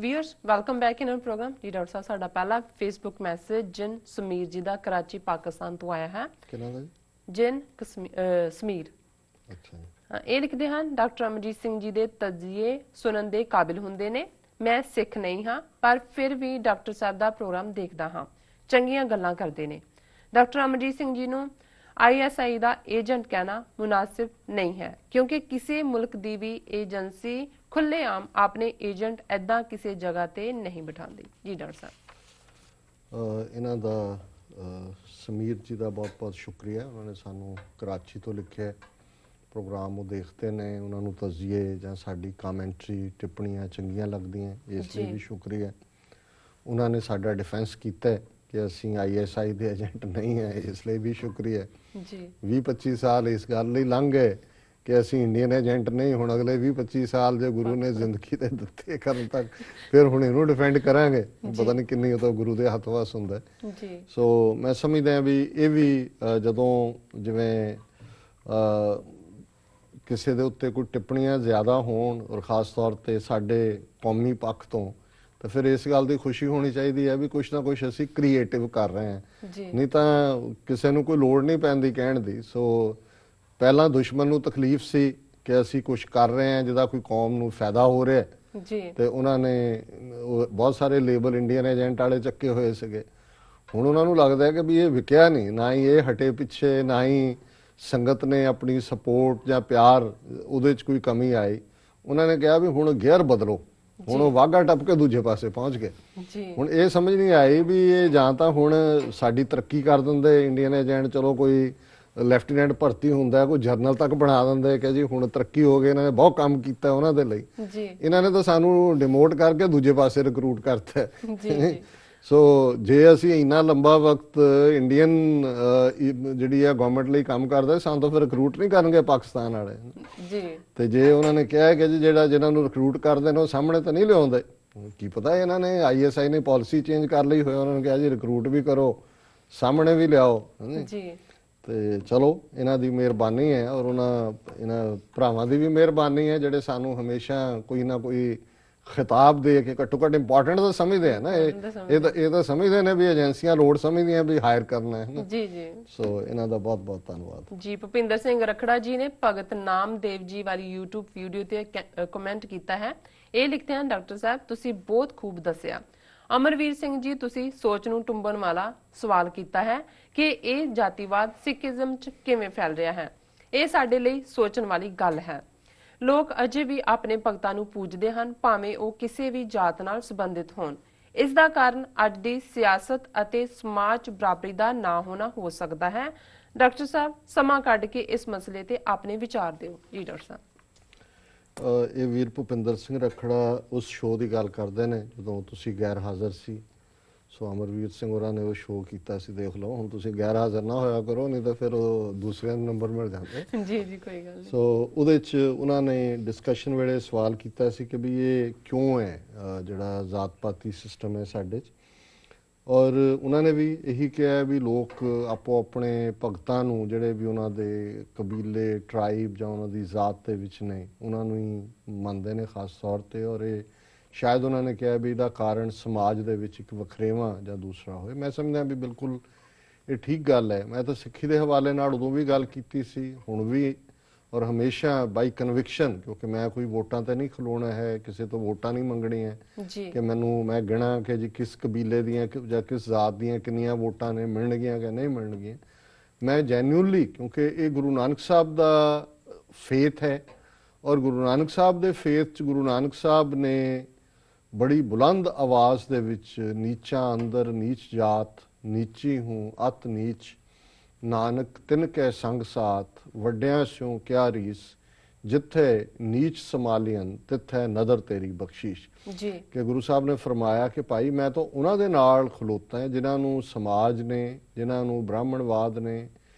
Viewers welcome back in our programme. ਜੀ doctor ਸਾਹਿਬ, ਸਾਡਾ ਪਹਿਲਾ ਫੇਸਬੁੱਕ ਮੈਸੇਜ ਜਿਨ ਸਮੀਰ ਜੀ ਦਾ ਕਰਾਚੀ ਪਾਕਿਸਤਾਨ ਤੋਂ ਆਇਆ ਹੈ। ਕਿਹਨਾਂ ਦਾ ਜੀ? ਜਿਨ ਸਮੀਰ। ਅੱਛਾ ਜੀ। ਹਾਂ, ਇਹ ਲਿਖਦੇ ਹਨ, ਡਾਕਟਰ ਅਮਰਜੀਤ ਸਿੰਘ ਜੀ ਦੇ ਤਜਜ਼ੀਏ ਸੁਣਨ ਦੇ ਕਾਬਿਲ ਹੁੰਦੇ ਨੇ। ਮੈਂ ਸਿੱਖ ਨਹੀਂ ਹਾਂ, ਪਰ ਫਿਰ ਵੀ ਡਾਕਟਰ ਸਾਹਿਬ ਦਾ ਪ੍ਰੋਗਰਾਮ ਦੇਖਦਾ ਹਾਂ, ਚੰਗੀਆਂ ਗੱਲਾਂ ਕਰਦੇ ਨੇ। ਡਾਕਟਰ ਅਮਰਜੀਤ ਸਿੰਘ ਜੀ ਨੂੰ ISI ਦਾ ਏਜੰਟ ਕਹਿਣਾ ਮੁਨਾਸਿਬ ਨਹੀਂ ਹੈ, ਕਿਉਂਕਿ ਕਿਸੇ ਮੁਲਕ ਦੀ ਵੀ ਏਜੰਸੀ ਖੁੱਲ੍ਹੇਆਮ ਆਪਣੇ ਏਜੰਟ ਐਦਾਂ ਕਿਸੇ ਜਗ੍ਹਾ ਤੇ ਨਹੀਂ ਬਿਠਾਉਂਦੀ। ਜੀ ਡਾਕਟਰ ਸਾਹਿਬ, ਇਹਨਾਂ ਦਾ ਸਮੀਰ ਜੀ ਦਾ ਬਹੁਤ ਬਹੁਤ ਸ਼ੁਕਰੀਆ। ਉਹਨਾਂ ਨੇ ਸਾਨੂੰ ਕਰਾਚੀ ਤੋਂ ਲਿਖਿਆ ਪ੍ਰੋਗਰਾਮ ਉਹ ਦੇਖਦੇ ਨੇ, ਉਹਨਾਂ ਨੂੰ ਤਜਜ਼ੀਏ ਜਾਂ ਸਾਡੀ ਕਾਮੈਂਟਰੀ ਟਿੱਪਣੀਆਂ ਚੰਗੀਆਂ ਲੱਗਦੀਆਂ, ਇਸ ਲਈ ਵੀ ਸ਼ੁਕਰੀਆ। ਉਹਨਾਂ ਨੇ ਸਾਡਾ ਡਿਫੈਂਸ ਕੀਤਾ ਕਿ ਅਸੀਂ ISI ਦੇ ਏਜੰਟ ਨਹੀਂ ਹੈ, ਇਸ ਲਈ ਵੀ ਸ਼ੁਕਰੀਆ ਜੀ। 20-25 ਸਾਲ ਇਸ ਗੱਲ ਲਈ ਲੰਘ ਗਏ ਕਿ ਅਸੀਂ ਇੰਡੀਅਨ ਏਜੰਟ ਨਹੀਂ, ਹੁਣ ਅਗਲੇ 20-25 ਸਾਲ ਜੇ ਗੁਰੂ ਨੇ ਜ਼ਿੰਦਗੀ ਦੇ ਦਿੱਤੇ ਕਰਨ ਤੱਕ ਫਿਰ ਹੁਣ ਇਹਨੂੰ ਡਿਫੈਂਡ ਕਰਾਂਗੇ। ਪਤਾ ਨਹੀਂ ਕਿੰਨੀ ਉਹ ਗੁਰੂ ਦੇ ਹੱਥ ਵਸ ਹੁੰਦਾ ਜੀ। ਸੋ ਮੈਂ ਸਮਝਦਾ ਵੀ ਇਹ ਵੀ ਜਦੋਂ ਜਿਵੇਂ ਕਿਸੇ ਦੇ ਉੱਤੇ ਕੋਈ ਟਿੱਪਣੀਆਂ ਜ਼ਿਆਦਾ ਹੋਣ ਔਰ ਖਾਸ ਤੌਰ ਤੇ ਸਾਡੇ ਕੌਮੀ ਪੱਖ ਤੋਂ, ਤਾਂ ਫਿਰ ਇਸ ਗੱਲ ਦੀ ਖੁਸ਼ੀ ਹੋਣੀ ਚਾਹੀਦੀ ਹੈ ਵੀ ਕੁਛ ਨਾ ਕੁਛ ਅਸੀਂ ਕ੍ਰੀਏਟਿਵ ਕਰ ਰਹੇ ਹਾਂ, ਨਹੀਂ ਤਾਂ ਕਿਸੇ ਨੂੰ ਕੋਈ ਲੋੜ ਨਹੀਂ ਪੈਂਦੀ ਕਹਿਣ ਦੀ। ਸੋ ਪਹਿਲਾਂ ਦੁਸ਼ਮਣ ਨੂੰ ਤਕਲੀਫ ਸੀ ਕਿ ਅਸੀਂ ਕੁਛ ਕਰ ਰਹੇ ਹਾਂ ਜਿਹਦਾ ਕੋਈ ਕੌਮ ਨੂੰ ਫਾਇਦਾ ਹੋ ਰਿਹਾ ਜੀ, ਤੇ ਉਹਨਾਂ ਨੇ ਬਹੁਤ ਸਾਰੇ ਲੇਬਲ ਇੰਡੀਅਨ ਏਜੰਟ ਵਾਲੇ ਚੱਕੇ ਹੋਏ ਸੀਗੇ। ਹੁਣ ਉਹਨਾਂ ਨੂੰ ਲੱਗਦਾ ਹੈ ਕਿ ਵੀ ਇਹ ਵਿਕਿਆ ਨਹੀਂ, ਨਾ ਹੀ ਇਹ ਹਟੇ ਪਿੱਛੇ, ਨਾ ਹੀ ਸੰਗਤ ਨੇ ਆਪਣੀ ਸਪੋਰਟ ਜਾਂ ਪਿਆਰ ਉਹਦੇ 'ਚ ਕੋਈ ਕਮੀ ਆਈ। ਉਹਨਾਂ ਨੇ ਕਿਹਾ ਵੀ ਹੁਣ ਗੇਅਰ ਬਦਲੋ, ਹੁਣ ਉਹ ਵਾਘਾ ਟੱਪ ਕੇ ਦੂਜੇ ਪਾਸੇ ਪਹੁੰਚ ਗਏ। ਹੁਣ ਇਹ ਸਮਝ ਨਹੀਂ ਆਈ ਵੀ ਇਹ ਜਾਂ ਤਾਂ ਹੁਣ ਸਾਡੀ ਤਰੱਕੀ ਕਰ ਦਿੰਦੇ ਇੰਡੀਅਨ ਏਜੰਟ, ਚਲੋ ਕੋਈ ਲੈਫਟੀਨੈਂਟ ਭਰਤੀ ਹੁੰਦਾ, ਕੋਈ ਜਰਨਲ ਤੱਕ ਬਣਾ ਦਿੰਦੇ ਕਿ ਜੀ ਹੁਣ ਤਰੱਕੀ ਹੋ ਗਈ, ਇਹਨਾਂ ਨੇ ਬਹੁਤ ਕੰਮ ਕੀਤਾ ਉਹਨਾਂ ਦੇ ਲਈ। ਇਹਨਾਂ ਨੇ ਤਾਂ ਸਾਨੂੰ ਡਿਮੋਟ ਕਰਕੇ ਦੂਜੇ ਪਾਸੇ ਰਿਕਰੂਟ ਕਰਤਾ। ਸੋ ਜੇ ਅਸੀਂ ਇੰਨਾ ਲੰਬਾ ਵਕਤ ਇੰਡੀਅਨ ਜਿਹੜੀ ਆ ਗਵਰਨਮੈਂਟ ਲਈ ਕੰਮ ਕਰਦੇ, ਸਾਨੂੰ ਤਾਂ ਫਿਰ ਰਿਕਰੂਟ ਨਹੀਂ ਕਰਨਗੇ ਪਾਕਿਸਤਾਨ ਵਾਲੇ ਜੀ। ਤੇ ਜੇ ਉਹਨਾਂ ਨੇ ਕਿਹਾ ਕਿ ਜੀ ਜਿਹਨਾਂ ਨੂੰ ਰਿਕਰੂਟ ਕਰਦੇ ਨੇ ਉਹ ਸਾਹਮਣੇ ਤਾਂ ਨਹੀਂ ਲਿਆਉਂਦੇ, ਕੀ ਪਤਾ ਇਹਨਾਂ ਨੇ ISI ਨੇ ਪਾਲਿਸੀ ਚੇਂਜ ਕਰ ਲਈ ਹੋਇਆ, ਉਹਨਾਂ ਨੇ ਕਿਹਾ ਜੀ ਰਿਕਰੂਟ ਵੀ ਕਰੋ, ਸਾਹਮਣੇ ਵੀ ਲਿਆਓ ਜੀ। ਤੇ ਚਲੋ ਇਹਨਾਂ ਦੀ ਮਿਹਰਬਾਨੀ ਹੈ ਔਰ ਇਹਨਾਂ ਭਰਾਵਾਂ ਦੀ ਵੀ ਮਿਹਰਬਾਨੀ ਹੈ ਜਿਹੜੇ ਸਾਨੂੰ ਹਮੇਸ਼ਾ ਕੋਈ ਨਾ ਕੋਈ ਖਿਤਾਬ ਦੇ ਕੇ ਘੱਟੋ ਘੱਟ ਇੰਪੋਰਟੈਂਟ ਤਾਂ ਸਮਝਦੇ ਆ ਨਾ। ਇਹ ਤਾਂ ਸਮਝਦੇ ਨੇ ਵੀ ਏਜੰਸੀਆਂ ਲੋੜ ਸਮਝਦੀਆਂ ਵੀ ਹਾਇਰ ਕਰਨਾ ਹੈ ਜੀ ਜੀ। ਸੋ ਇਹਨਾਂ ਦਾ ਬਹੁਤ ਬਹੁਤ ਧੰਨਵਾਦ ਜੀ। ਭੁਪਿੰਦਰ ਸਿੰਘ ਰਖੜਾ ਜੀ ਨੇ ਭਗਤ ਨਾਮਦੇਵ ਜੀ ਵਾਲੀ YouTube ਵੀਡੀਓ ਤੇ ਕਮੈਂਟ ਕੀਤਾ ਹੈ। ਇਹ ਲਿਖਦੇ ਹਨ, ਡਾਕਟਰ ਸਾਹਿਬ ਤੁਸੀਂ ਬਹੁਤ ਖੂਬ ਦੱਸਿਆ। ਅਮਰਵੀਰ ਸਿੰਘ ਜੀ, ਤੁਸੀਂ ਸੋਚ ਨੂੰ ਟੁੰਬਣ ਵਾਲਾ ਸਵਾਲ ਕੀਤਾ ਹੈ ਕਿ ਇਹ ਜਾਤੀਵਾਦ ਸਿੱਖੀਜ਼ਮ 'ਚ ਕਿਵੇਂ ਫੈਲ ਰਿਹਾ ਹੈ। ਇਹ ਸਾਡੇ ਲਈ ਸੋਚਣ ਵਾਲੀ ਗੱਲ ਹੈ। ਲੋਕ ਅਜੇ ਵੀ ਆਪਣੇ ਭਗਤਾਂ ਨੂੰ ਪੂਜਦੇ ਹਨ, ਭਾਵੇਂ ਉਹ ਕਿਸੇ ਵੀ ਜਾਤ ਨਾਲ ਸੰਬੰਧਿਤ ਹੋਣ। ਇਸ ਦਾ ਕਾਰਨ ਅੱਜ ਦੀ ਸਿਆਸਤ ਅਤੇ ਸਮਾਜ ਬਰਾਬਰੀ ਦਾ ਨਾ ਹੋਣਾ ਹੋ ਸਕਦਾ ਹੈ। ਡਾਕਟਰ ਸਾਹਿਬ, ਸਮਾਂ ਕੱਢ ਕੇ ਇਸ ਮਸਲੇ ਤੇ ਆਪਣੇ ਵਿਚਾਰ ਦਿਓ। ਜੀ ਡਾਕਟਰ ਸਾਹਿਬ। ਇਹ ਵੀਰ ਭੁਪਿੰਦਰ ਸਿੰਘ ਰਖੜਾ ਉਸ ਸ਼ੋਅ ਦੀ ਗੱਲ ਕਰਦੇ ਨੇ ਜਦੋਂ ਤੁਸੀਂ ਗੈਰ ਹਾਜ਼ਰ ਸੀ। ਸੋ ਅਮਰਵੀਰ ਸਿੰਘ ਹੋਰਾਂ ਨੇ ਉਹ ਸ਼ੋਅ ਕੀਤਾ ਸੀ, ਦੇਖ ਲਓ। ਹੁਣ ਤੁਸੀਂ ਗੈਰ ਹਾਜ਼ਰ ਨਾ ਹੋਇਆ ਕਰੋ, ਨਹੀਂ ਤਾਂ ਫਿਰ ਉਹ ਦੂਸਰਿਆਂ ਨੂੰ ਨੰਬਰ ਮਿਲ ਜਾਂਦੇ ਜੀ ਜੀ, ਕੋਈ ਗੱਲ ਨਹੀਂ। ਸੋ ਉਹਦੇ 'ਚ ਉਹਨਾਂ ਨੇ ਡਿਸਕਸ਼ਨ ਵੇਲੇ ਸਵਾਲ ਕੀਤਾ ਸੀ ਕਿ ਵੀ ਇਹ ਕਿਉਂ ਹੈ ਜਿਹੜਾ ਜ਼ਾਤ ਪਾਤੀ ਸਿਸਟਮ ਹੈ ਸਾਡੇ 'ਚ, ਔਰ ਉਹਨਾਂ ਨੇ ਵੀ ਇਹੀ ਕਿਹਾ ਵੀ ਲੋਕ ਆਪੋ ਆਪਣੇ ਭਗਤਾਂ ਨੂੰ ਜਿਹੜੇ ਵੀ ਉਹਨਾਂ ਦੇ ਕਬੀਲੇ, ਟਰਾਈਬ ਜਾਂ ਉਹਨਾਂ ਦੀ ਜ਼ਾਤ ਦੇ ਵਿੱਚ ਨੇ ਉਹਨਾਂ ਨੂੰ ਹੀ ਮੰਨਦੇ ਨੇ ਖਾਸ ਤੌਰ 'ਤੇ। ਔਰ ਇਹ ਸ਼ਾਇਦ ਉਹਨਾਂ ਨੇ ਕਿਹਾ ਵੀ ਇਹਦਾ ਕਾਰਨ ਸਮਾਜ ਦੇ ਵਿੱਚ ਇੱਕ ਵਖਰੇਵਾਂ ਜਾਂ ਦੂਸਰਾ ਹੋਏ। ਮੈਂ ਸਮਝਦਾ ਵੀ ਬਿਲਕੁਲ ਇਹ ਠੀਕ ਗੱਲ ਹੈ। ਮੈਂ ਤਾਂ ਸਿੱਖੀ ਦੇ ਹਵਾਲੇ ਨਾਲ ਉਦੋਂ ਵੀ ਗੱਲ ਕੀਤੀ ਸੀ, ਹੁਣ ਵੀ, ਔਰ ਹਮੇਸ਼ਾ ਬਾਈ ਕਨਵਿਕਸ਼ਨ, ਕਿਉਂਕਿ ਮੈਂ ਕੋਈ ਵੋਟਾਂ ਤੇ ਨਹੀਂ ਖਲੋਣਾ ਹੈ, ਕਿਸੇ ਤੋਂ ਵੋਟਾਂ ਨਹੀਂ ਮੰਗਣੀਆਂ ਕਿ ਮੈਂ ਗਿਣਾ ਕਿ ਜੀ ਕਿਸ ਕਬੀਲੇ ਦੀਆਂ ਜਾਂ ਕਿਸ ਜ਼ਾਤ ਦੀਆਂ ਕਿੰਨੀਆਂ ਵੋਟਾਂ ਨੇ, ਮਿਲਣਗੀਆਂ ਕਿ ਨਹੀਂ ਮਿਲਣਗੀਆਂ। ਮੈਂ ਜੈਨੂਅਨਲੀ, ਕਿਉਂਕਿ ਇਹ ਗੁਰੂ ਨਾਨਕ ਸਾਹਿਬ ਦਾ ਫੇਥ ਹੈ ਔਰ ਗੁਰੂ ਨਾਨਕ ਸਾਹਿਬ ਦੇ ਫੇਥ 'ਚ ਗੁਰੂ ਨਾਨਕ ਸਾਹਿਬ ਨੇ ਬੜੀ ਬੁਲੰਦ ਆਵਾਜ਼ ਦੇ ਵਿੱਚ ਨੀਚਾਂ ਅੰਦਰ ਨੀਚ ਜਾਤ, ਨੀਚੀ ਹੂੰ ਅਤ ਨੀਚ, ਨਾਨਕ ਤਿਨ ਕੈ ਸੰਗ ਸਾਥ, ਵੱਡਿਆਂ ਸਿਉ ਕਿਆ ਰੀਸ, ਜਿੱਥੇ ਨੀਚ ਸਮਾਲੀਅਨ ਤਿੱਥੇ ਨਦਰ ਤੇਰੀ ਬਖਸ਼ਿਸ਼ ਜੀ। ਕਿ ਗੁਰੂ ਸਾਹਿਬ ਨੇ ਫਰਮਾਇਆ ਕਿ ਭਾਈ ਮੈਂ ਤਾਂ ਉਹਨਾਂ ਦੇ ਨਾਲ ਖਲੋਤਾ ਹੈ ਜਿਨ੍ਹਾਂ ਨੂੰ ਸਮਾਜ ਨੇ, ਜਿਨ੍ਹਾਂ ਨੂੰ ਬ੍ਰਾਹਮਣਵਾਦ ਨੇ,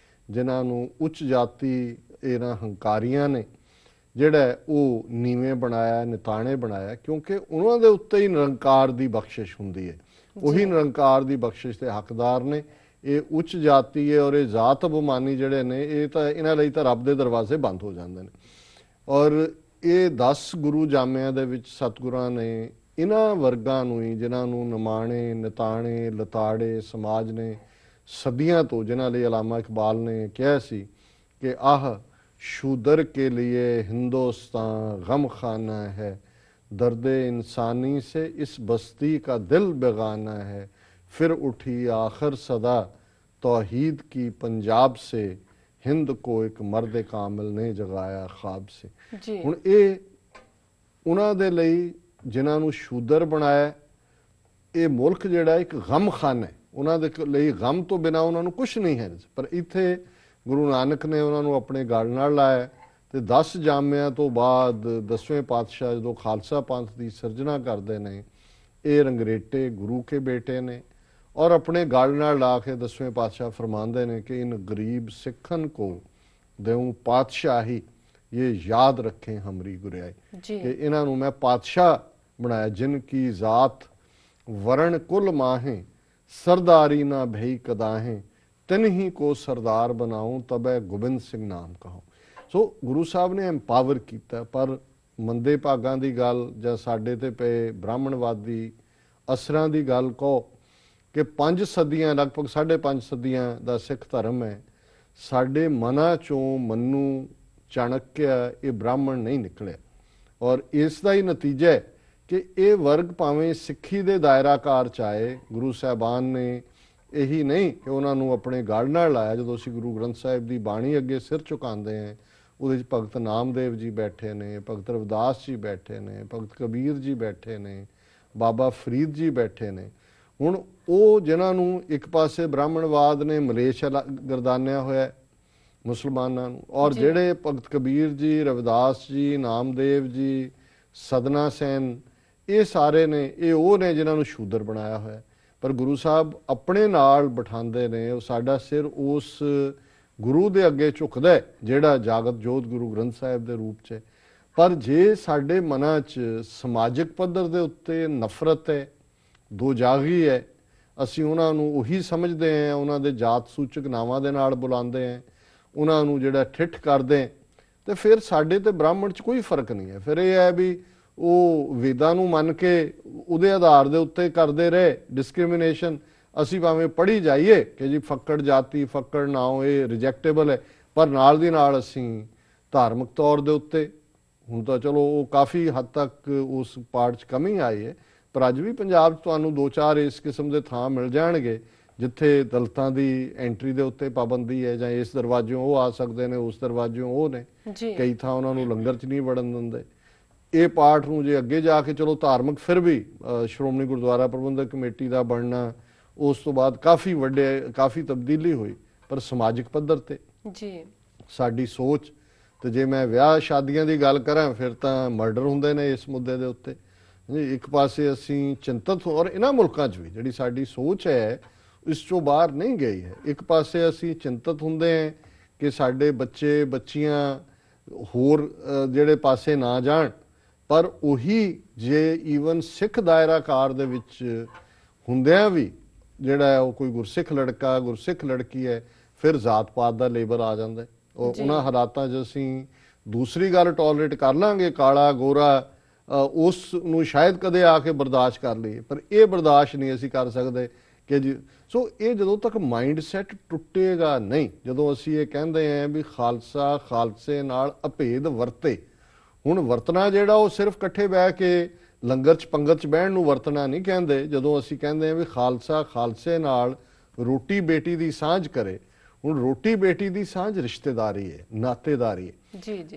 ਜਿਨ੍ਹਾਂ ਨੂੰ ਉੱਚ ਜਾਤੀ ਇਹਨਾਂ ਹੰਕਾਰੀਆਂ ਨੇ ਜਿਹੜਾ ਉਹ ਨੀਵੇਂ ਬਣਾਇਆ, ਨਿਤਾਣੇ ਬਣਾਇਆ, ਕਿਉਂਕਿ ਉਹਨਾਂ ਦੇ ਉੱਤੇ ਹੀ ਨਿਰੰਕਾਰ ਦੀ ਬਖਸ਼ਿਸ਼ ਹੁੰਦੀ ਹੈ। ਉਹੀ ਨਿਰੰਕਾਰ ਦੀ ਬਖਸ਼ਿਸ਼ ਦੇ ਹੱਕਦਾਰ ਨੇ। ਇਹ ਉੱਚ ਜਾਤੀ ਹੈ ਔਰ ਇਹ ਜ਼ਾਤ ਅਭਿਮਾਨੀ ਜਿਹੜੇ ਨੇ, ਇਹ ਤਾਂ ਇਹਨਾਂ ਲਈ ਤਾਂ ਰੱਬ ਦੇ ਦਰਵਾਜ਼ੇ ਬੰਦ ਹੋ ਜਾਂਦੇ ਨੇ। ਔਰ ਇਹ 10 ਗੁਰੂ ਜਾਮਿਆਂ ਦੇ ਵਿੱਚ ਸਤਿਗੁਰਾਂ ਨੇ ਇਹਨਾਂ ਵਰਗਾਂ ਨੂੰ ਹੀ, ਜਿਨ੍ਹਾਂ ਨੂੰ ਨਿਮਾਣੇ, ਨਿਤਾਣੇ, ਲਤਾੜੇ ਸਮਾਜ ਨੇ ਸਦੀਆਂ ਤੋਂ, ਜਿਨ੍ਹਾਂ ਲਈ ਅਲਾਮਾ ਇਕਬਾਲ ਨੇ ਕਿਹਾ ਸੀ ਕਿ ਆਹ शूदर के लिए हिंदुस्तान गम खाना है, दर्द इंसानी से इस बस्ती का दिल बेगाना है, फिर उठी आखिर सदा तौहीद की पंजाब से, हिंद को एक मर्द कामिल ने जगाया ख्वाब से। जी हुण ਇਹ ਉਹਨਾਂ ਦੇ ਲਈ ਜਿਨ੍ਹਾਂ ਨੂੰ ਸ਼ੂਦਰ ਬਣਾਇਆ, ਇਹ ਮੁਲਕ ਜਿਹੜਾ ਇੱਕ ਗਮ ਖਾਨਾ ਹੈ, ਉਹਨਾਂ ਦੇ ਲਈ ਗਮ ਤੋਂ ਬਿਨਾਂ ਉਹਨਾਂ ਨੂੰ ਕੁਝ ਨਹੀਂ ਹੈ। ਪਰ ਇੱਥੇ ਗੁਰੂ ਨਾਨਕ ਨੇ ਉਹਨਾਂ ਨੂੰ ਆਪਣੇ ਗਲ ਨਾਲ ਲਾਇਆ ਤੇ 10 ਜਾਮਿਆਂ ਤੋਂ ਬਾਅਦ 10ਵੇਂ ਪਾਤਸ਼ਾਹ ਜਦੋਂ ਖਾਲਸਾ ਪੰਥ ਦੀ ਸਿਰਜਣਾ ਕਰਦੇ ਨੇ, ਇਹ ਰੰਗਰੇਟੇ ਗੁਰੂ ਕੇ ਬੇਟੇ ਨੇ ਔਰ ਆਪਣੇ ਗਲ ਨਾਲ ਲਾ ਕੇ 10ਵੇਂ ਪਾਤਸ਼ਾਹ ਫਰਮਾਉਂਦੇ ਨੇ ਕਿ ਇਨ ਗਰੀਬ ਸਿੱਖਨ ਕੋ ਦੇਉ ਪਾਤਸ਼ਾਹੀ, ਇਹ ਯਾਦ ਰੱਖੇ ਹਮਰੀ ਗੁਰਿਆਈ, ਕਿ ਇਹਨਾਂ ਨੂੰ ਮੈਂ ਪਾਤਸ਼ਾਹ ਬਣਾਇਆ। ਜਿਨ ਕੀ ਜ਼ਾਤ ਵਰਣ ਕੁਲ ਮਾਹੇ, ਸਰਦਾਰੀ ਨਾ ਭਈ ਕਦਾਹੇ, ਤਿੰਨ ਹੀ ਕੋ ਸਰਦਾਰ ਬਣਾਉ, ਤਬੈ ਗੋਬਿੰਦ ਸਿੰਘ ਨਾਮ ਕਹੋ। ਸੋ ਗੁਰੂ ਸਾਹਿਬ ਨੇ ਐਮਪਾਵਰ ਕੀਤਾ। ਪਰ ਮੰਦੇ ਭਾਗਾਂ ਦੀ ਗੱਲ ਜਾਂ ਸਾਡੇ ਤੇ ਪਏ ਬ੍ਰਾਹਮਣਵਾਦੀ ਅਸਰਾਂ ਦੀ ਗੱਲ ਕਹੋ ਕਿ 5 ਸਦੀਆਂ, ਲਗਭਗ 5.5 ਸਦੀਆਂ ਦਾ ਸਿੱਖ ਧਰਮ ਹੈ, ਸਾਡੇ ਮਨਾਂ ਚੋਂ ਮੰਨੂ ਚਾਣਕਿਆ ਇਹ ਬ੍ਰਾਹਮਣ ਨਹੀਂ ਨਿਕਲਿਆ। ਔਰ ਇਸ ਦਾ ਹੀ ਨਤੀਜਾ ਹੈ ਕਿ ਇਹ ਵਰਗ ਭਾਵੇਂ ਸਿੱਖੀ ਦੇ ਦਾਇਰਾਕਾਰ ਚ ਆਏ, ਗੁਰੂ ਸਾਹਿਬਾਨ ਨੇ ਇਹੀ ਨਹੀਂ ਕਿ ਉਹਨਾਂ ਨੂੰ ਆਪਣੇ ਗਲ ਨਾਲ ਲਾਇਆ। ਜਦੋਂ ਅਸੀਂ ਗੁਰੂ ਗ੍ਰੰਥ ਸਾਹਿਬ ਦੀ ਬਾਣੀ ਅੱਗੇ ਸਿਰ ਝੁਕਾਉਂਦੇ ਹਾਂ, ਉਹਦੇ 'ਚ ਭਗਤ ਨਾਮਦੇਵ ਜੀ ਬੈਠੇ ਨੇ, ਭਗਤ ਰਵਿਦਾਸ ਜੀ ਬੈਠੇ ਨੇ, ਭਗਤ ਕਬੀਰ ਜੀ ਬੈਠੇ ਨੇ, ਬਾਬਾ ਫਰੀਦ ਜੀ ਬੈਠੇ ਨੇ। ਹੁਣ ਉਹ ਜਿਨ੍ਹਾਂ ਨੂੰ ਇੱਕ ਪਾਸੇ ਬ੍ਰਾਹਮਣਵਾਦ ਨੇ ਮਲੇਸ਼ ਗਰਦਾਨਿਆ ਹੋਇਆ ਮੁਸਲਮਾਨਾਂ ਨੂੰ, ਔਰ ਜਿਹੜੇ ਭਗਤ ਕਬੀਰ ਜੀ, ਰਵਿਦਾਸ ਜੀ, ਨਾਮਦੇਵ ਜੀ, ਸਦਨਾ ਸੈਨ, ਇਹ ਸਾਰੇ ਨੇ, ਇਹ ਉਹ ਨੇ ਜਿਨ੍ਹਾਂ ਨੂੰ ਸ਼ੂਦਰ ਬਣਾਇਆ ਹੋਇਆ। ਪਰ ਗੁਰੂ ਸਾਹਿਬ ਆਪਣੇ ਨਾਲ ਬਿਠਾਉਂਦੇ ਨੇ, ਉਹ ਸਾਡਾ ਸਿਰ ਉਸ ਗੁਰੂ ਦੇ ਅੱਗੇ ਝੁਕਦਾ ਜਿਹੜਾ ਜਾਗਤ ਜੋਤ ਗੁਰੂ ਗ੍ਰੰਥ ਸਾਹਿਬ ਦੇ ਰੂਪ 'ਚ। ਪਰ ਜੇ ਸਾਡੇ ਮਨਾਂ 'ਚ ਸਮਾਜਿਕ ਪੱਧਰ ਦੇ ਉੱਤੇ ਨਫ਼ਰਤ ਹੈ, ਦੋਜਾਗੀ ਹੈ, ਅਸੀਂ ਉਹਨਾਂ ਨੂੰ ਉਹੀ ਸਮਝਦੇ ਹਾਂ, ਉਹਨਾਂ ਦੇ ਜਾਤ ਸੂਚਕ ਨਾਵਾਂ ਦੇ ਨਾਲ ਬੁਲਾਉਂਦੇ ਹਾਂ, ਉਹਨਾਂ ਨੂੰ ਜਿਹੜਾ ਠਿੱਠ ਕਰਦੇ ਹਾਂ, ਤੇ ਫਿਰ ਸਾਡੇ ਤੇ ਬ੍ਰਾਹਮਣ 'ਚ ਕੋਈ ਫਰਕ ਨਹੀਂ ਹੈ। ਫਿਰ ਇਹ ਹੈ ਵੀ ਉਹ ਵੇਦਾਂ ਨੂੰ ਮੰਨ ਕੇ ਉਹਦੇ ਆਧਾਰ ਦੇ ਉੱਤੇ ਕਰਦੇ ਰਹੇ ਡਿਸਕ੍ਰਿਮੀਨੇਸ਼ਨ। ਅਸੀਂ ਭਾਵੇਂ ਪੜ੍ਹੀ ਜਾਈਏ ਕਿ ਜੀ ਫੱਕੜ ਜਾਤੀ, ਫੱਕੜ ਨਾਉ ਇਹ ਰਿਜੈਕਟੇਬਲ ਹੈ, ਪਰ ਨਾਲ ਦੀ ਨਾਲ ਅਸੀਂ ਧਾਰਮਿਕ ਤੌਰ ਦੇ ਉੱਤੇ, ਹੁਣ ਤਾਂ ਚਲੋ ਉਹ ਕਾਫੀ ਹੱਦ ਤੱਕ ਉਸ ਪਾਰਟ 'ਚ ਕਮੀ ਆਈ ਹੈ, ਪਰ ਅੱਜ ਵੀ ਪੰਜਾਬ 'ਚ ਤੁਹਾਨੂੰ 2-4 ਇਸ ਕਿਸਮ ਦੇ ਥਾਂ ਮਿਲ ਜਾਣਗੇ ਜਿੱਥੇ ਦਲਿਤਾਂ ਦੀ ਐਂਟਰੀ ਦੇ ਉੱਤੇ ਪਾਬੰਦੀ ਹੈ, ਜਾਂ ਇਸ ਦਰਵਾਜ਼ਿਓਂ ਉਹ ਆ ਸਕਦੇ ਨੇ, ਉਸ ਦਰਵਾਜ਼ਿਓਂ ਉਹ ਨੇ। ਕਈ ਥਾਂ ਉਹਨਾਂ ਨੂੰ ਲੰਗਰ 'ਚ ਨਹੀਂ ਵੜਨ ਦਿੰਦੇ। ਇਹ ਪਾਠ ਨੂੰ ਜੇ ਅੱਗੇ ਜਾ ਕੇ ਚਲੋ ਧਾਰਮਿਕ, ਫਿਰ ਵੀ ਸ਼੍ਰੋਮਣੀ ਗੁਰਦੁਆਰਾ ਪ੍ਰਬੰਧਕ ਕਮੇਟੀ ਦਾ ਬਣਨਾ, ਉਸ ਤੋਂ ਬਾਅਦ ਕਾਫੀ ਤਬਦੀਲੀ ਹੋਈ। ਪਰ ਸਮਾਜਿਕ ਪੱਧਰ ਤੇ ਸਾਡੀ ਸੋਚ, ਤੇ ਜੇ ਮੈਂ ਵਿਆਹ ਸ਼ਾਦੀਆਂ ਦੀ ਗੱਲ ਕਰਾਂ ਫਿਰ ਤਾਂ ਮਰਡਰ ਹੁੰਦੇ ਨੇ ਇਸ ਮੁੱਦੇ ਦੇ ਉੱਤੇ। ਇੱਕ ਪਾਸੇ ਅਸੀਂ ਚਿੰਤਤ, ਔਰ ਇਹਨਾਂ ਮੁਲਕਾਂ 'ਚ ਵੀ ਜਿਹੜੀ ਸਾਡੀ ਸੋਚ ਹੈ ਇਸ ਚੋਂ ਬਾਹਰ ਨਹੀਂ ਗਈ ਹੈ। ਇੱਕ ਪਾਸੇ ਅਸੀਂ ਚਿੰਤਤ ਹੁੰਦੇ ਹਾਂ ਕਿ ਸਾਡੇ ਬੱਚੇ ਬੱਚੀਆਂ ਹੋਰ ਜਿਹੜੇ ਪਾਸੇ ਨਾ ਜਾਣ, ਪਰ ਉਹੀ ਜੇ ਈਵਨ ਸਿੱਖ ਦਾਇਰਾਕਾਰ ਦੇ ਵਿੱਚ ਹੁੰਦਿਆਂ ਵੀ ਜਿਹੜਾ ਹੈ ਉਹ ਕੋਈ ਗੁਰਸਿੱਖ ਲੜਕਾ, ਗੁਰਸਿੱਖ ਲੜਕੀ ਹੈ, ਫਿਰ ਜ਼ਾਤ ਪਾਤ ਦਾ ਲੇਬਲ ਆ ਜਾਂਦਾ। ਉਹਨਾਂ ਹਾਲਾਤਾਂ 'ਚ ਅਸੀਂ ਦੂਸਰੀ ਗੱਲ ਟੋਲਰੇਟ ਕਰ ਲਾਂਗੇ, ਕਾਲਾ ਗੋਰਾ, ਉਸ ਨੂੰ ਸ਼ਾਇਦ ਕਦੇ ਆ ਕੇ ਬਰਦਾਸ਼ਤ ਕਰ ਲਈਏ, ਪਰ ਇਹ ਬਰਦਾਸ਼ਤ ਨਹੀਂ ਅਸੀਂ ਕਰ ਸਕਦੇ ਕਿ ਜੀ। ਸੋ ਇਹ ਜਦੋਂ ਤੱਕ ਮਾਈਂਡ ਸੈਟ ਟੁੱਟੇਗਾ ਨਹੀਂ, ਜਦੋਂ ਅਸੀਂ ਇਹ ਕਹਿੰਦੇ ਹਾਂ ਵੀ ਖਾਲਸਾ ਖਾਲਸੇ ਨਾਲ ਅਭੇਦ ਵਰਤੇ। ਹੁਣ ਵਰਤਣਾ ਜਿਹੜਾ ਉਹ ਸਿਰਫ ਇਕੱਠੇ ਬਹਿ ਕੇ ਲੰਗਰ 'ਚ ਪੰਗਤ 'ਚ ਬਹਿਣ ਨੂੰ ਵਰਤਣਾ ਨਹੀਂ ਕਹਿੰਦੇ। ਜਦੋਂ ਅਸੀਂ ਕਹਿੰਦੇ ਹਾਂ ਵੀ ਖਾਲਸਾ ਖਾਲਸੇ ਨਾਲ ਰੋਟੀ ਬੇਟੀ ਦੀ ਸਾਂਝ ਕਰੇ, ਹੁਣ ਰੋਟੀ ਬੇਟੀ ਦੀ ਸਾਂਝ ਰਿਸ਼ਤੇਦਾਰੀ ਹੈ, ਨਾਤੇਦਾਰੀ ਹੈ।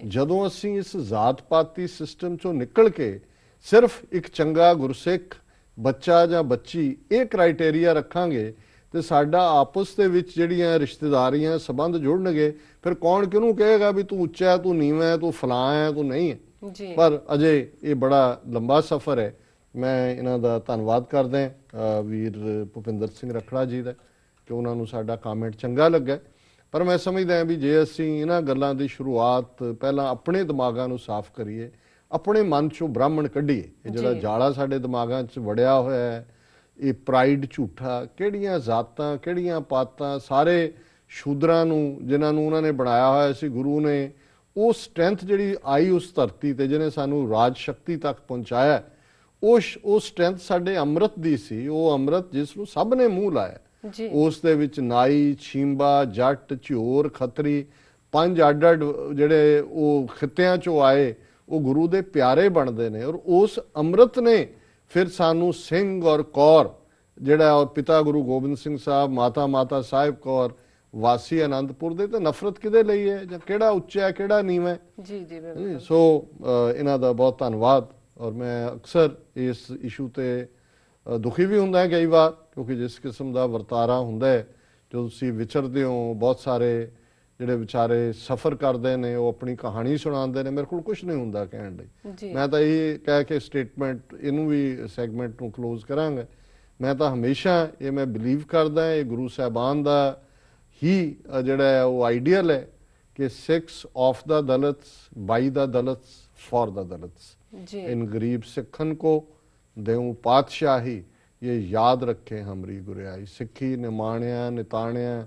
ਜਦੋਂ ਅਸੀਂ ਇਸ ਜ਼ਾਤ ਪਾਤੀ ਸਿਸਟਮ 'ਚੋਂ ਨਿਕਲ ਕੇ ਸਿਰਫ ਇੱਕ ਚੰਗਾ ਗੁਰਸਿੱਖ ਬੱਚਾ ਜਾਂ ਬੱਚੀ ਇਹ ਕ੍ਰਾਈਟੇਰੀਆ ਰੱਖਾਂਗੇ ਤੇ ਸਾਡਾ ਆਪਸ ਦੇ ਵਿੱਚ ਜਿਹੜੀਆਂ ਰਿਸ਼ਤੇਦਾਰੀਆਂ ਸੰਬੰਧ ਜੁੜਨਗੇ। ਫਿਰ ਕੌਣ ਕਿਹਨੂੰ ਕਹੇਗਾ ਵੀ ਤੂੰ ਉੱਚਾ ਹੈ, ਤੂੰ ਨੀਵਾਂ ਹੈ, ਤੂੰ ਫਲਾਂ ਹੈ, ਤੂੰ ਨਹੀਂ ਹੈ। ਪਰ ਅਜੇ ਇਹ ਬੜਾ ਲੰਬਾ ਸਫ਼ਰ ਹੈ। ਮੈਂ ਇਹਨਾਂ ਦਾ ਧੰਨਵਾਦ ਕਰਦਾ ਵੀਰ ਭੁਪਿੰਦਰ ਸਿੰਘ ਰਖੜਾ ਜੀ ਦਾ ਕਿ ਉਹਨਾਂ ਨੂੰ ਸਾਡਾ ਕਮੈਂਟ ਚੰਗਾ ਲੱਗਾ। ਪਰ ਮੈਂ ਸਮਝਦਾ ਵੀ ਜੇ ਅਸੀਂ ਇਹਨਾਂ ਗੱਲਾਂ ਦੀ ਸ਼ੁਰੂਆਤ ਪਹਿਲਾਂ ਆਪਣੇ ਦਿਮਾਗਾਂ ਨੂੰ ਸਾਫ਼ ਕਰੀਏ, ਆਪਣੇ ਮਨ 'ਚੋਂ ਬ੍ਰਾਹਮਣ ਕੱਢੀਏ, ਇਹ ਜਿਹੜਾ ਜਾਲਾ ਸਾਡੇ ਦਿਮਾਗਾਂ 'ਚ ਵੜਿਆ ਹੋਇਆ ਹੈ, ਇਹ ਪ੍ਰਾਈਡ ਝੂਠਾ, ਕਿਹੜੀਆਂ ਜ਼ਾਤਾਂ ਕਿਹੜੀਆਂ ਪਾਤਾਂ, ਸਾਰੇ ਸ਼ੂਦਰਾਂ ਨੂੰ ਜਿਨ੍ਹਾਂ ਨੂੰ ਉਹਨਾਂ ਨੇ ਬਣਾਇਆ ਹੋਇਆ ਸੀ ਗੁਰੂ ਨੇ, ਉਹ ਸਟਰੈਂਥ ਜਿਹੜੀ ਆਈ ਉਸ ਧਰਤੀ ਤੇ ਜਿਹਨੇ ਸਾਨੂੰ ਰਾਜ ਸ਼ਕਤੀ ਤੱਕ ਪਹੁੰਚਾਇਆ, ਉਹ ਸਟਰੈਂਥ ਸਾਡੇ ਅੰਮ੍ਰਿਤ ਦੀ ਸੀ, ਉਹ ਅੰਮ੍ਰਿਤ ਜਿਸ ਨੂੰ ਸਭ ਨੇ ਮੂੰਹ ਲਾਇਆ। ਜੀ ਉਸ ਦੇ ਵਿੱਚ ਨਾਈ, ਛੀਂਬਾ, ਜੱਟ, ਝਿਓਰ, ਖੱਤਰੀ, ਪੰਜ ਅੱਡ ਅੱਡ ਜਿਹੜੇ ਉਹ ਖਿੱਤਿਆਂ ਚੋਂ ਆਏ ਉਹ ਗੁਰੂ ਦੇ ਪਿਆਰੇ ਬਣਦੇ ਨੇ। ਔਰ ਉਸ ਅੰਮ੍ਰਿਤ ਨੇ ਫਿਰ ਸਾਨੂੰ ਸਿੰਘ ਔਰ ਕੌਰ ਜਿਹੜਾ ਔਰ ਪਿਤਾ ਗੁਰੂ ਗੋਬਿੰਦ ਸਿੰਘ ਸਾਹਿਬ, ਮਾਤਾ ਸਾਹਿਬ ਕੌਰ ਵਾਸੀ ਆਨੰਦਪੁਰ ਦੇ, ਤੇ ਨਫ਼ਰਤ ਕਿਹਦੇ ਲਈ ਹੈ ਜਾਂ ਕਿਹੜਾ ਉੱਚਾ ਹੈ ਕਿਹੜਾ ਨੀਵਾਂ ਹੈ। ਜੀ ਜੀ ਬਿਲਕੁਲ। ਸੋ ਇਹਨਾਂ ਦਾ ਬਹੁਤ ਧੰਨਵਾਦ। ਔਰ ਮੈਂ ਅਕਸਰ ਇਸ ਇਸ਼ੂ ਤੇ ਦੁਖੀ ਵੀ ਹੁੰਦਾ ਹੈ ਕਈ ਵਾਰ, ਕਿਉਂਕਿ ਜਿਸ ਕਿਸਮ ਦਾ ਵਰਤਾਰਾ ਹੁੰਦਾ ਹੈ ਜਦੋਂ ਤੁਸੀਂ ਵਿਚਰਦੇ ਹੋ, ਬਹੁਤ ਸਾਰੇ ਜਿਹੜੇ ਵਿਚਾਰੇ ਸਫ਼ਰ ਕਰਦੇ ਨੇ ਉਹ ਆਪਣੀ ਕਹਾਣੀ ਸੁਣਾਉਂਦੇ ਨੇ, ਮੇਰੇ ਕੋਲ ਕੁਝ ਨਹੀਂ ਹੁੰਦਾ ਕਹਿਣ ਲਈ। ਮੈਂ ਤਾਂ ਇਹ ਕਹਿ ਕੇ ਸਟੇਟਮੈਂਟ ਇਹਨੂੰ ਵੀ ਸੈਗਮੈਂਟ ਨੂੰ ਕਲੋਜ਼ ਕਰਾਂਗਾ। ਮੈਂ ਤਾਂ ਹਮੇਸ਼ਾ ਇਹ ਮੈਂ ਬਿਲੀਵ ਕਰਦਾ ਇਹ ਗੁਰੂ ਸਾਹਿਬਾਨ ਦਾ ਹੀ ਜਿਹੜਾ ਹੈ ਉਹ ਆਈਡੀਅਲ ਹੈ ਕਿ Sikhs of the Dalits, by the Dalits, for the Dalits. इन गरीब सिखन को देऊं पातशाही, ये याद रखे हमरी गुरियाई। सिੱਖੀ ਨਿਮਾਣਿਆ ਨਿਤਾਣਿਆ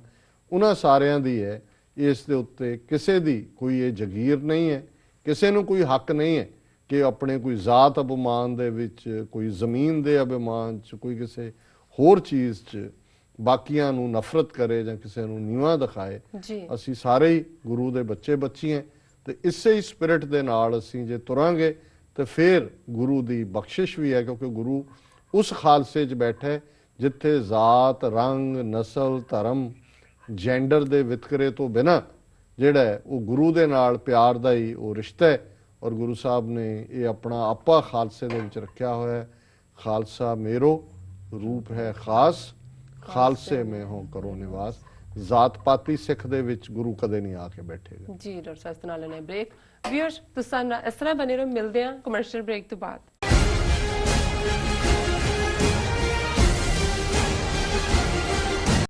ਉਹਨਾਂ ਸਾਰਿਆਂ ਦੀ ਹੈ। ਇਸ ਦੇ ਉੱਤੇ ਕਿਸੇ ਦੀ ਕੋਈ ਇਹ ਜਗੀਰ ਨਹੀਂ ਹੈ, ਕਿਸੇ ਨੂੰ ਕੋਈ ਹੱਕ ਨਹੀਂ ਹੈ ਕਿ ਆਪਣੇ ਕੋਈ ਜ਼ਾਤ ਅਭਿਮਾਨ ਦੇ ਵਿੱਚ, ਕੋਈ ਜ਼ਮੀਨ ਦੇ ਅਭਿਮਾਨ 'ਚ, ਕੋਈ ਕਿਸੇ ਹੋਰ ਚੀਜ਼ 'ਚ ਬਾਕੀਆਂ ਨੂੰ ਨਫ਼ਰਤ ਕਰੇ ਜਾਂ ਕਿਸੇ ਨੂੰ ਨੀਵਾਂ ਦਿਖਾਏ। ਅਸੀਂ ਸਾਰੇ ਹੀ ਗੁਰੂ ਦੇ ਬੱਚੇ ਬੱਚੀਆਂ, ਤੇ ਇਸੇ ਹੀ ਸਪਿਰਿਟ ਦੇ ਨਾਲ ਅਸੀਂ ਜੇ ਤੁਰਾਂਗੇ ਤੇ ਫਿਰ ਗੁਰੂ ਦੀ ਬਖਸ਼ਿਸ਼ ਵੀ ਹੈ, ਕਿਉਂਕਿ ਗੁਰੂ ਉਸ ਖਾਲਸੇ 'ਚ ਬੈਠਾ ਜਿੱਥੇ ਜ਼ਾਤ, ਰੰਗ, ਨਸਲ, ਧਰਮ, ਜੈਂਡਰ ਦੇ ਵਿਤਕਰੇ ਤੋਂ ਬਿਨਾਂ ਜਿਹੜਾ ਹੈ ਉਹ ਗੁਰੂ ਦੇ ਨਾਲ ਪਿਆਰ ਦਾ ਹੀ ਉਹ ਰਿਸ਼ਤਾ ਹੈ। ਔਰ ਗੁਰੂ ਸਾਹਿਬ ਨੇ ਇਹ ਆਪਣਾ ਆਪਾ ਖਾਲਸੇ ਦੇ ਵਿੱਚ ਰੱਖਿਆ ਹੋਇਆ ਹੈ। ਖਾਲਸਾ ਮੇਰੋ ਰੂਪ ਹੈ ਖਾਸ, ਖਾਲਸੇ में हो करो निवास। जात पाती सिख दे विच गुरु कदे नहीं आके बैठेगा। जी डॉक्टर साहब, इस नाल ने ब्रेक व्यूअर्स तुसां इस तरह बने रहो, मिलते हैं कमर्शियल ब्रेक तो बाद।